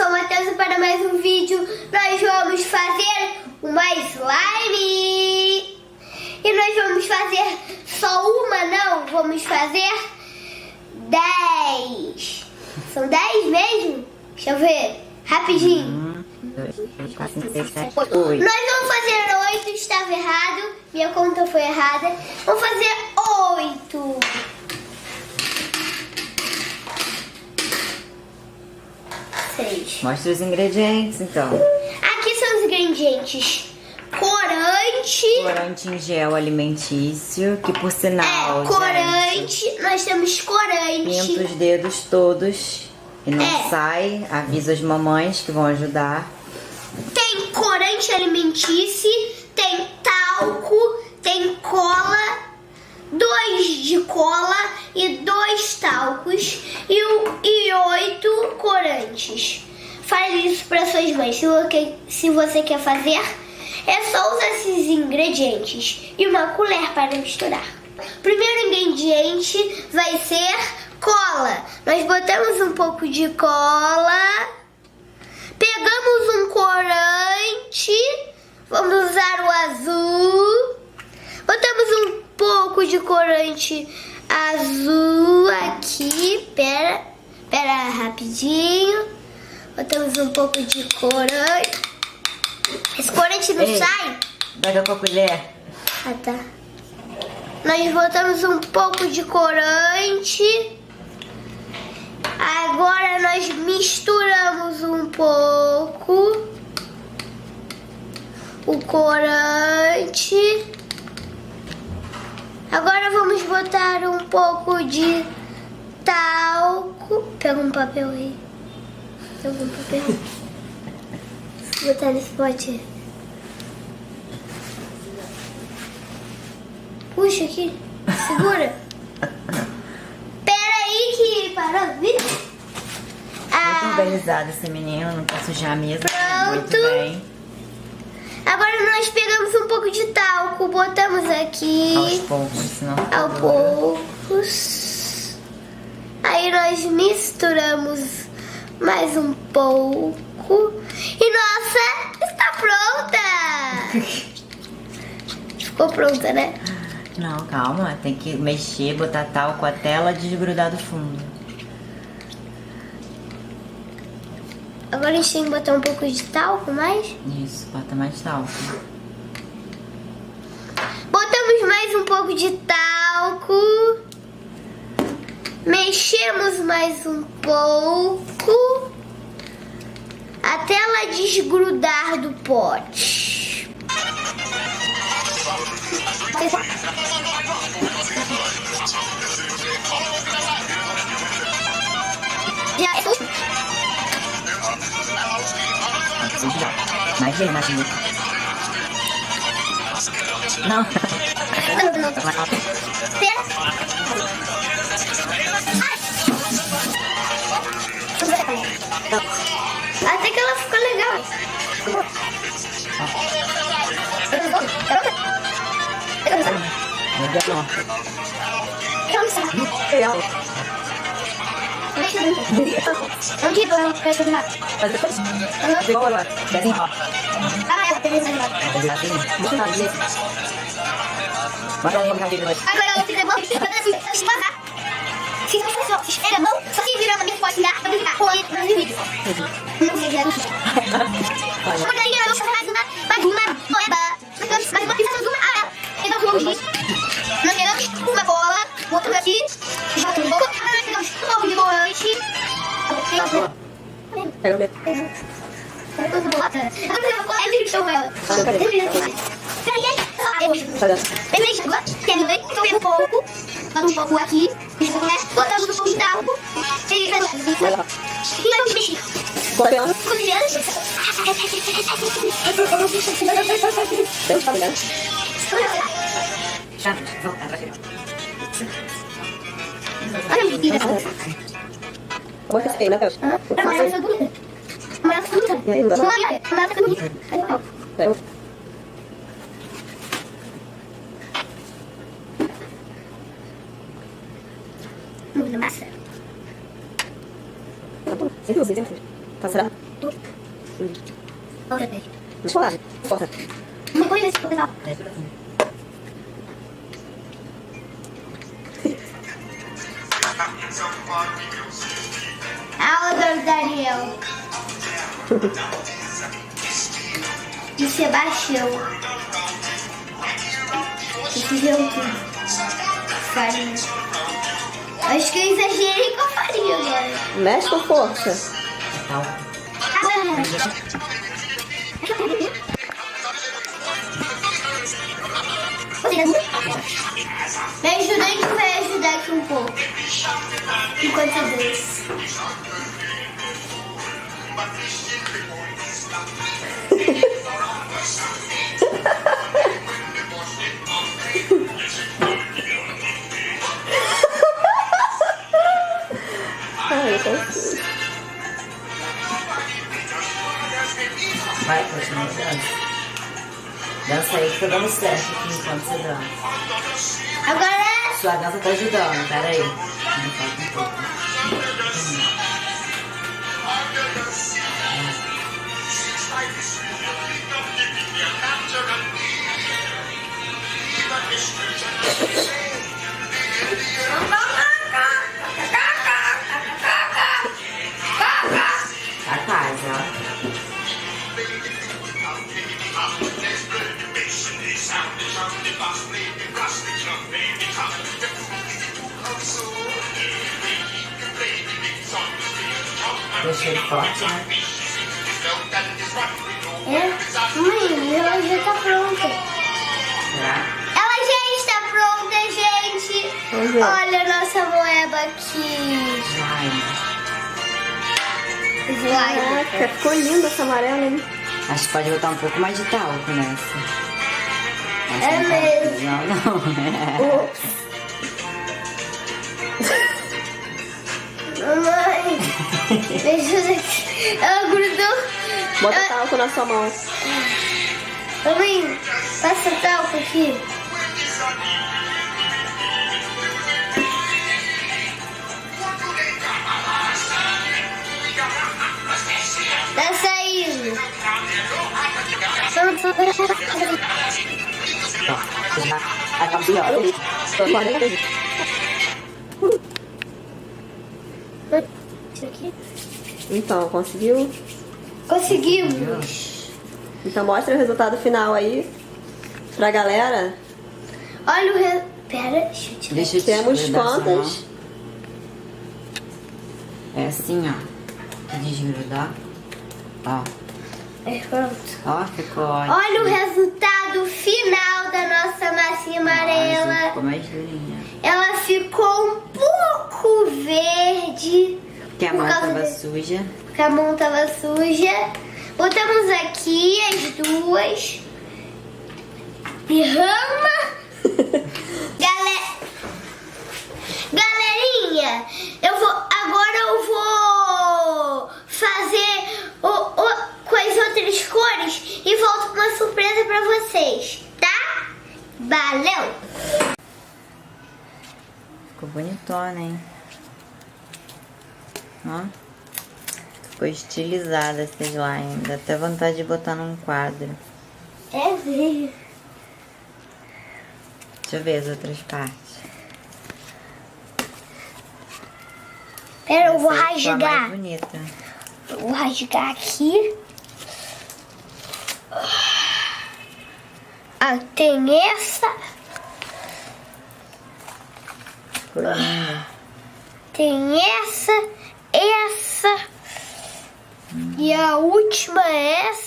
sou o Matheus e para mais um vídeo nós vamos fazer uma slime. E nós vamos fazer só uma, não, vamos fazer 10. São 10 mesmo? Deixa eu ver, rapidinho. 2, 4, 5, 6, 7, 8. Nós vamos fazer 8, estava errado, minha conta foi errada. Vamos fazer 8. Mostra os ingredientes, então. Aqui são os ingredientes: corante. Corante em gel alimentício, que por sinal, corante. Gente, nós temos corante. Pinta os dedos todos e não sai. Avisa as mamães que vão ajudar. Tem corante alimentício, tem talco, tem cola, 2 de cola e 2 talcos e 8 corantes. Fale isso para suas mães. Se você quer fazer, é só usar esses ingredientes e uma colher para misturar. O primeiro ingrediente vai ser cola. Nós botamos um pouco de cola, pegamos um corante, vamos usar o azul, botamos um pouco de corante azul aqui, pera rapidinho, botamos um pouco de corante, esse corante não sai? Pega com a colher. Ah, tá. Nós botamos um pouco de corante, agora nós misturamos um pouco o corante. Agora vamos botar um pouco de talco. Pega um papel aí. Pega um papel. Vou botar nesse pote. Puxa aqui. Segura. Pera aí que parou o vídeo. Muito organizado esse menino, não pode sujar a mesa. Pronto. Muito bem. Agora nós pegamos um pouco de talco, botamos aqui. Aos poucos, senão fica Aos poucos. Aí nós misturamos mais um pouco. E nossa, está pronta! Ficou pronta, né? Não, calma, tem que mexer, botar talco até ela desgrudar do fundo. Agora a gente tem que botar um pouco de talco mais. Isso, bota mais talco. Botamos mais um pouco de talco. Mexemos mais um pouco. Até ela desgrudar do pote. Já Mais bem, mais bonito. Não. Até que ela ficou legal. Se esfrega a mão, só se virar a mão, pode virar pra brincar com ele no vídeo. Não sei, já não sei. Quando aí eu vou fazer uma moeda, mas uma pizza azul, pegamos um pouco nós pegamos uma bola, botamos aqui, jogamos um pouco, nós pegamos um pouco de corante. Pega o dedo. Agora eu vou com ela. Um pouco, bota um pouco aqui, botamos um pouco de talco, e vamos mexer. Muita massa. Tá, será? Chocolate. Força. Uma coisa assim, legal. Aula do Daniel. E Sebastião. E fizeram tudo. Farinha. Acho que eu exagerei com a farinha agora. Mexe com força. Tal. Me ajudante vai ajudar aqui um pouco. Enquanto eu desço. Ai, eu consigo. Vai, continua dança. Dança aí que tá dando certo aqui enquanto você dança. Agora Sua dança tá ajudando, peraí. Não falta um pouco. Tá quase, ó. Deixei forte, né? Mãe, ela já tá pronta. Será? Ela já está pronta, gente. Vamos ver. Olha a nossa moeba aqui. Slime. Caraca, ficou linda essa amarela, hein? Acho que pode botar um pouco mais de talco nessa. É mesmo. Não. Ups. Mamãe, me ajuda aqui. Ela grudou. Bota talco na sua mão. Mamãe, passa talco aqui. Tá saindo. Aqui, ó. Isso aqui. Então, conseguiu? Conseguimos. Então mostra o resultado final aí pra galera. Olha o Pera, deixa eu tirar. Deixa eu te Temos desgrudar essa quantas? mão. É assim, ó. Desgrudar. Ó. É, pronto. Ó, ficou ótimo. Olha o resultado final da nossa massinha Nossa, amarela. ficou mais durinha. Ela ficou um pouco verde. Porque a por mão causa tava desse- suja. Porque a mão tava suja. Botamos aqui as duas. Derrama. Galerinha, agora eu vou fazer com as outras cores e volto com uma surpresa pra vocês, tá? Valeu! Ficou bonitona, hein? Ó. Ficou estilizada essa slime. Dá até vontade de botar num quadro. É mesmo. Deixa eu ver as outras partes. Pera, eu vou Essa aí ficou a mais rasgar. bonita. Eu vou rasgar aqui. Ah, tem essa. Ficou linda. Tem essa. E a última é essa.